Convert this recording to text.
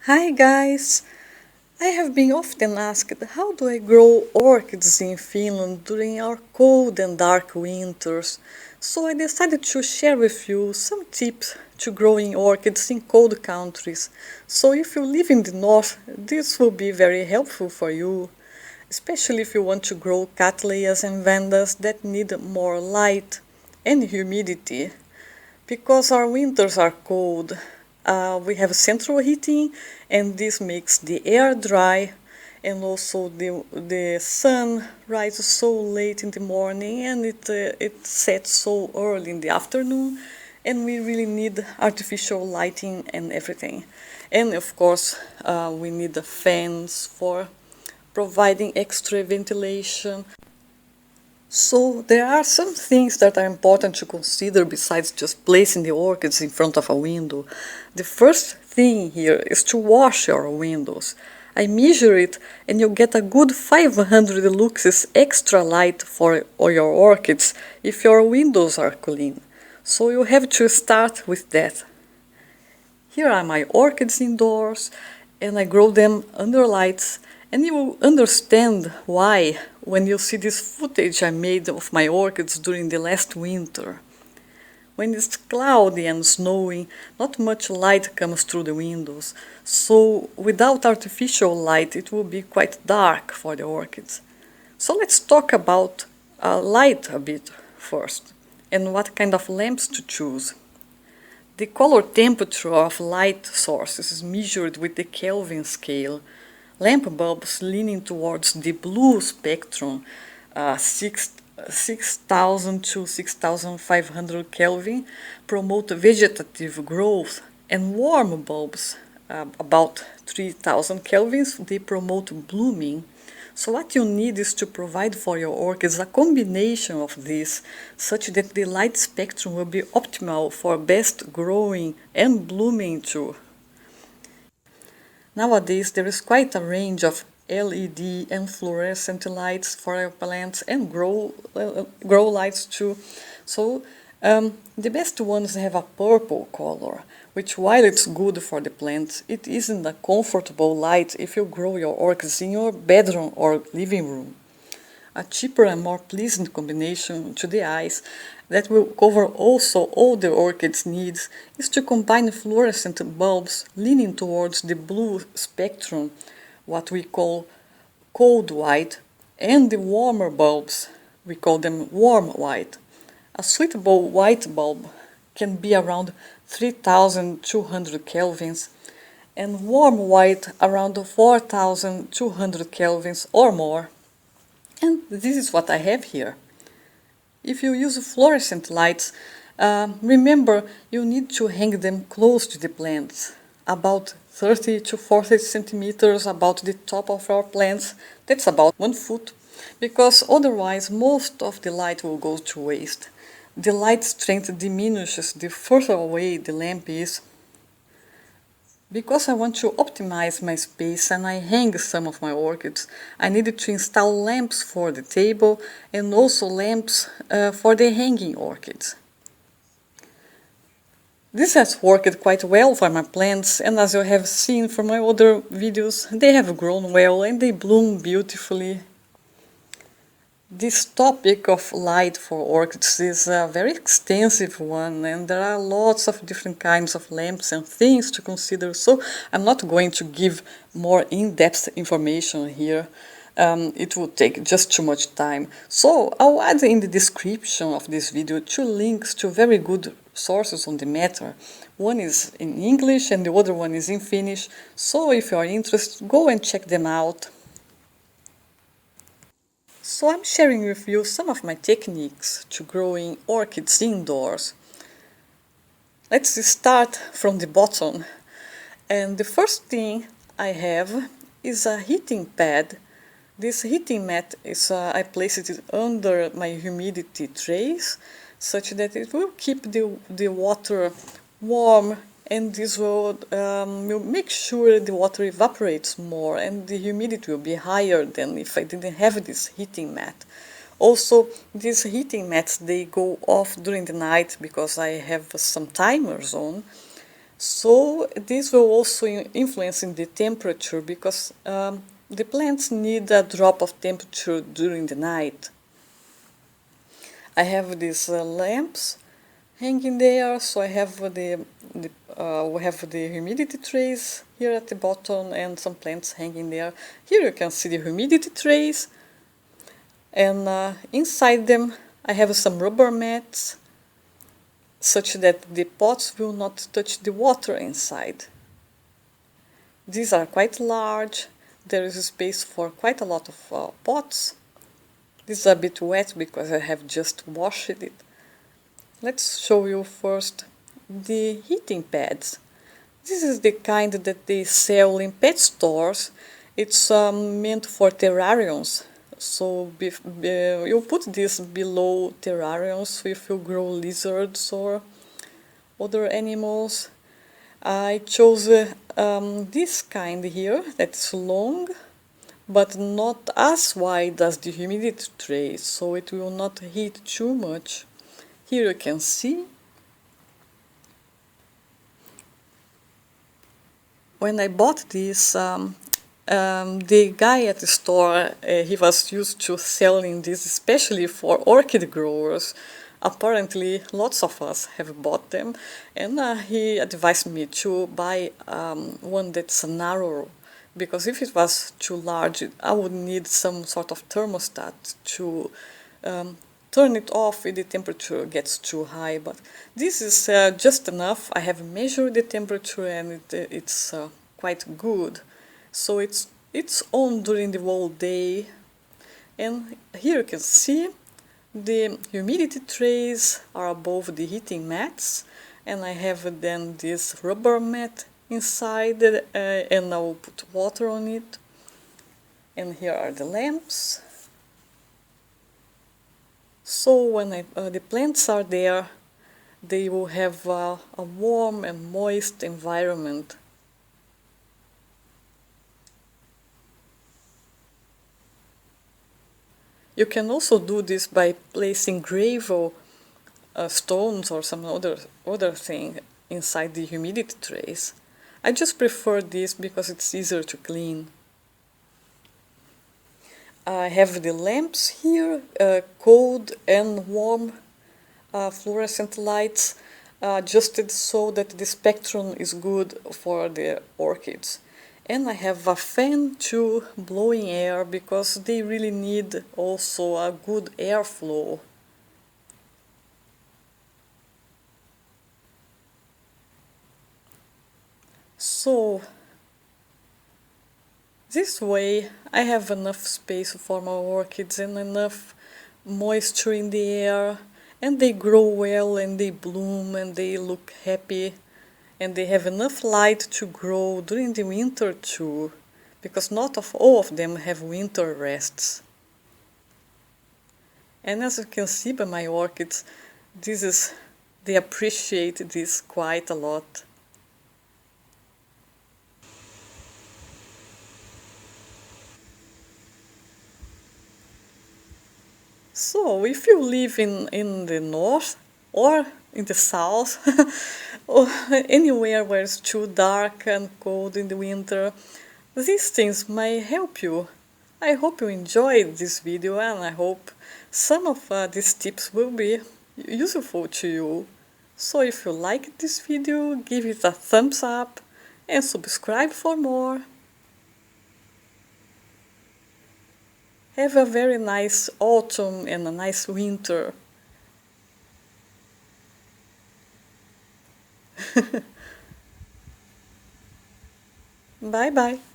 Hi guys! I have been often asked how do I grow orchids in Finland during our cold and dark winters, so I decided to share with you some tips to growing orchids in cold countries. So if you live in the north, this will be very helpful for you, especially if you want to grow cattleyas and vandas that need more light and humidity. Because our winters are cold, we have central heating, and this makes the air dry, and also the sun rises so late in the morning, and it sets so early in the afternoon, and we really need artificial lighting and everything. And of course, we need the fans for providing extra ventilation. So there are some things that are important to consider besides just placing the orchids in front of a window. The first thing here is to wash your windows. I measure it and you get a good 500 luxes extra light for your orchids if your windows are clean. So you have to start with that. Here are my orchids indoors, and I grow them under lights, and you will understand why when you see this footage I made of my orchids during the last winter. When it's cloudy and snowing, not much light comes through the windows, so without artificial light it will be quite dark for the orchids. So let's talk about light a bit first, and what kind of lamps to choose. The color temperature of light sources is measured with the Kelvin scale. Lamp bulbs leaning towards the blue spectrum, 6,000 to 6,500 Kelvin, promote vegetative growth, and warm bulbs, about 3,000 Kelvins, they promote blooming. So what you need is to provide for your orchids a combination of these, such that the light spectrum will be optimal for best growing and blooming too. Nowadays there is quite a range of LED and fluorescent lights for your plants and grow lights too. So the best ones have a purple color, which while it's good for the plants, it isn't a comfortable light if you grow your orchids in your bedroom or living room. A cheaper and more pleasant combination to the eyes that will cover also all the orchid's needs is to combine fluorescent bulbs leaning towards the blue spectrum, what we call cold white, and the warmer bulbs, we call them warm white. A suitable white bulb can be around 3200 kelvins and warm white around 4200 kelvins or more. And this is what I have here. If you use fluorescent lights, remember you need to hang them close to the plants, about 30 to 40 centimeters about the top of our plants. That's about 1 foot, because otherwise most of the light will go to waste. The light strength diminishes the further away the lamp is. Because I want to optimize my space and I hang some of my orchids, I needed to install lamps for the table and also lamps for the hanging orchids. This has worked quite well for my plants, and as you have seen from my other videos, they have grown well and they bloom beautifully. This topic of light for orchids is a very extensive one, and there are lots of different kinds of lamps and things to consider, so I'm not going to give more in-depth information here. It would take just too much time. So I'll add in the description of this video 2 links to very good sources on the matter. One is in English and the other one is in Finnish, so if you are interested, go and check them out. So I'm sharing with you some of my techniques to growing orchids indoors. Let's start from the bottom. And the first thing I have is a heating pad. This heating mat is, I place it under my humidity trays, such that it will keep the water warm, and this will make sure the water evaporates more and the humidity will be higher than if I didn't have this heating mat. Also, these heating mats, they go off during the night because I have some timers on. So this will also influence in the temperature because the plants need a drop of temperature during the night. I have these lamps hanging there, so I have we have the humidity trays here at the bottom and some plants hanging there. Here you can see the humidity trays, and inside them I have some rubber mats such that the pots will not touch the water inside. These are quite large. There is space for quite a lot of pots. This is a bit wet because I have just washed it. Let's show you first the heating pads. This is the kind that they sell in pet stores. It's meant for terrariums. So you put this below terrariums if you grow lizards or other animals. I chose this kind here that's long but not as wide as the humidity tray, so it will not heat too much. Here you can see. When I bought this, the guy at the store, he was used to selling this especially for orchid growers. Apparently, lots of us have bought them, and he advised me to buy one that's narrow, because if it was too large, I would need some sort of thermostat to turn it off if the temperature gets too high. But this is just enough. I have measured the temperature and it's quite good. So it's on during the whole day. And here you can see the humidity trays are above the heating mats, and I have then this rubber mat inside, and I will put water on it. And here are the lamps. So when the plants are there, they will have a warm and moist environment. You can also do this by placing gravel stones or some other thing inside the humidity trays. I just prefer this because it's easier to clean. I have the lamps here, cold and warm fluorescent lights, adjusted so that the spectrum is good for the orchids. And I have a fan too, blowing air, because they really need also a good airflow. So this way I have enough space for my orchids and enough moisture in the air, and they grow well and they bloom and they look happy, and they have enough light to grow during the winter too, because not all of them have winter rests. And as you can see by my orchids, they appreciate this quite a lot. So, if you live in the north or in the south, or anywhere where it's too dark and cold in the winter, these things may help you. I hope you enjoyed this video, and I hope some of these tips will be useful to you. So if you liked this video, give it a thumbs up and subscribe for more. Have a very nice autumn and a nice winter. Bye bye.